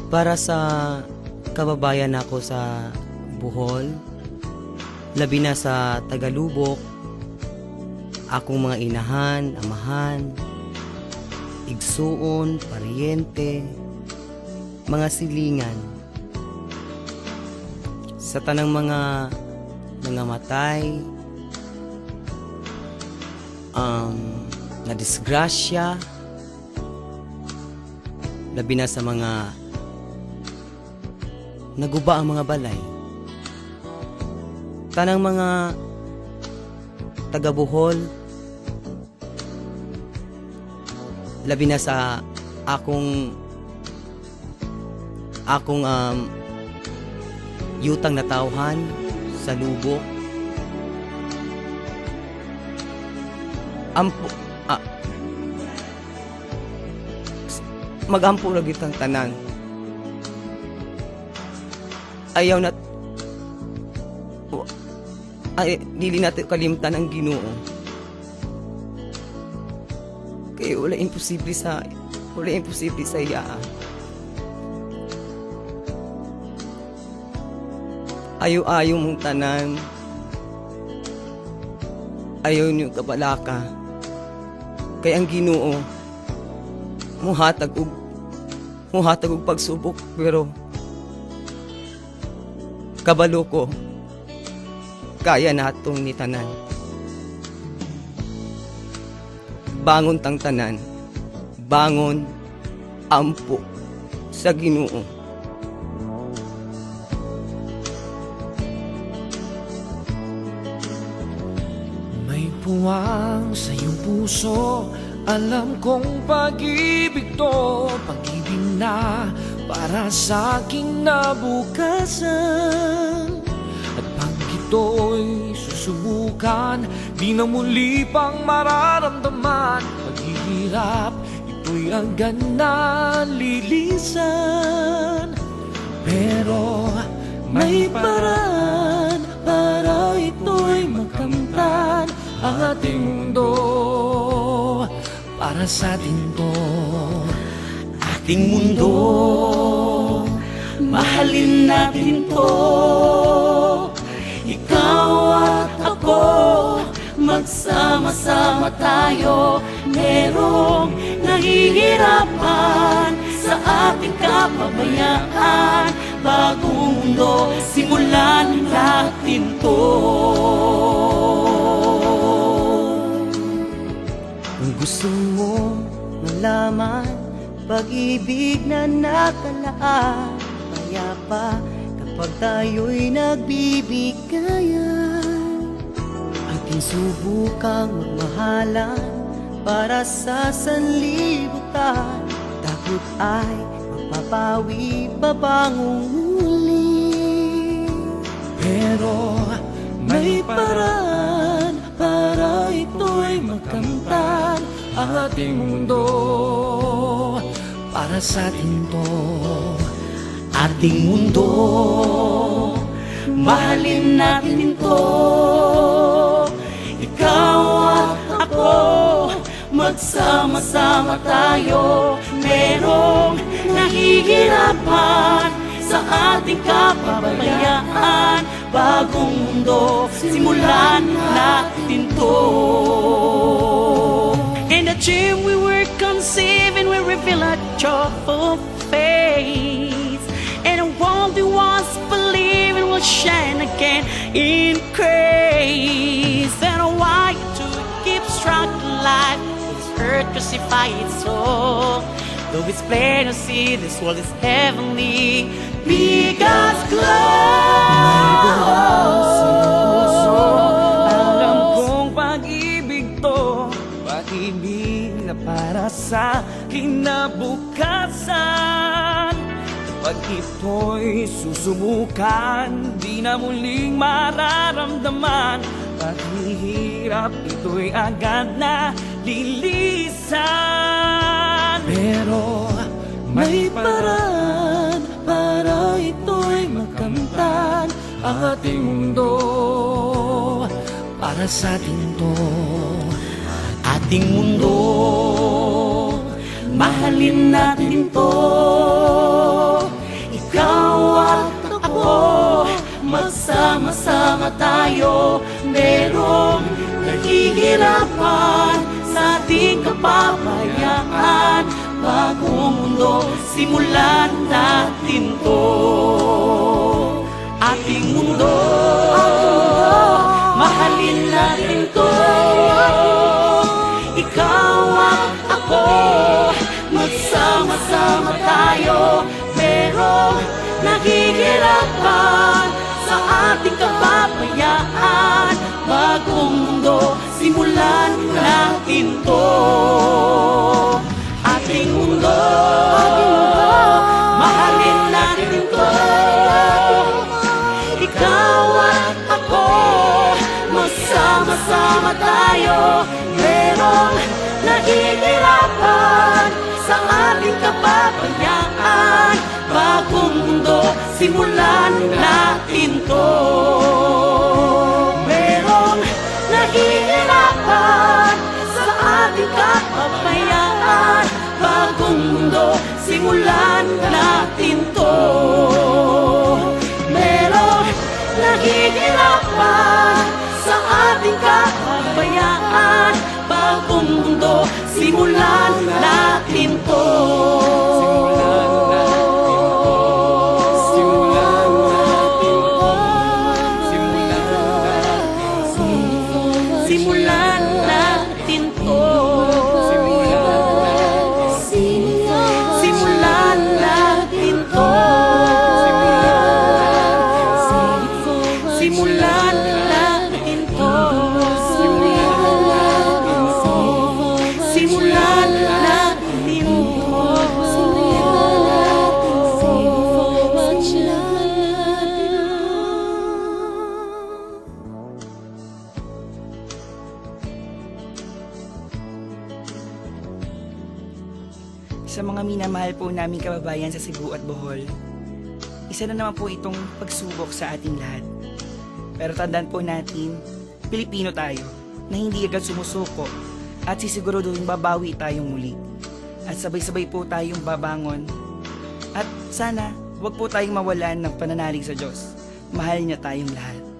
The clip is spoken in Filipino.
Para sa kababayan ako sa Bohol, labi na sa Tagalubok, akong mga inahan, amahan, igsuon, paryente, mga silingan. Sa tanang mga matay, na disgrasya, labi na sa mga naguba ang mga balay. Tanang mga taga Bohol, labi na sa akong yutang na tawhan sa lubok. Magampo lagi tang tanan. Ayaw na dili natin kalimtan ang Ginoo. Kaya wala imposible sa iya. Ayaw mong tanan. Ayaw niyo kabalaka. Kaya ang Ginoo muhatag og pagsubok, pero kabalo ko kaya natong ni tanan. Bangon tang tanan, bangon ampo sa Ginoo. May puwang sa iyong puso, alam kong pag-ibig to, pag-ibig na para sa aking nabukasan. At pag ito'y susubukan, di na muli pang mararamdaman. Paghihirap, ito'y agad na lilisan. Pero may paraan para ito'y makamtan ang ating mundo. Para sa atin to, ating mundo, mahalin natin to. Ikaw at ako, magsama-sama tayo. Merong nahihirapan sa ating kapabayaan. Bagong mundo, simulan natin to. Kung gusto mo malaman pag-ibig na nakalaan, payapa kapag tayo'y nagbibigayan. Ating subukang magmahalan para sa sanlibutan. Takot ay mapapawi babangong muli. pero May paraan para ito'y makamtan ang ating mundo. Para sa atin to, Ating mundo, mahalin natin to. Ikaw at ako, magsama-sama tayo. Merong nahihirapan sa ating kapabayaan. Bagong mundo, simulan natin to. In the gym we work on saving, we reveal our joyful face. And the world we once believed will shine again in grace. And I want you to keep strong life, it's hurt crucify its soul. Though it's plain to see this world is heavenly, be God's alam kong pag-ibig to, pag-ibig na para sa kinabukasan. Pag ito'y susubukan, di na muling mararamdaman. Paghihirap, ito'y agad na lilisan. Pero may paraan para ito'y makamtan ang ating mundo. Para sa atin to, ating mundo, mahalin natin to. ikaw at ako, magsama-sama tayo. Merong naghihirapan sa ating kapapayaan. Bagong mundo, simulan natin to. Ating mundo, mahalin natin to. Ikaw at ako, magsama-sama tayo. Merong naghihirapan sa ating kapapayaan. Bagong mundo, simulan natin to. Ating mundo, mahalin natin to. Ikaw at ako, magsama-sama tayo. Merong naghihirapan sa ating kapapayaan. Bagong mundo, simulan natin to. Merong naghihirapan sa ating kapapayaan. Bagong mundo, simulan natin to. Merong naghihirapan sa ating kapapayaan. Bagong mundo, simulan natin to. Simulan natin to. Simulan natin to. Simulan natin to. Simulan natin Sa mga minamahal po naming kababayan sa Cebu at Bohol, isa na naman po itong pagsubok sa ating lahat. Pero tandaan po natin, Pilipino tayo, na hindi agad sumusuko at sisiguraduhin babawi tayong muli. At sabay-sabay po tayong babangon. At sana, wag po tayong mawalan ng pananalig sa Diyos. Mahal niya tayong lahat.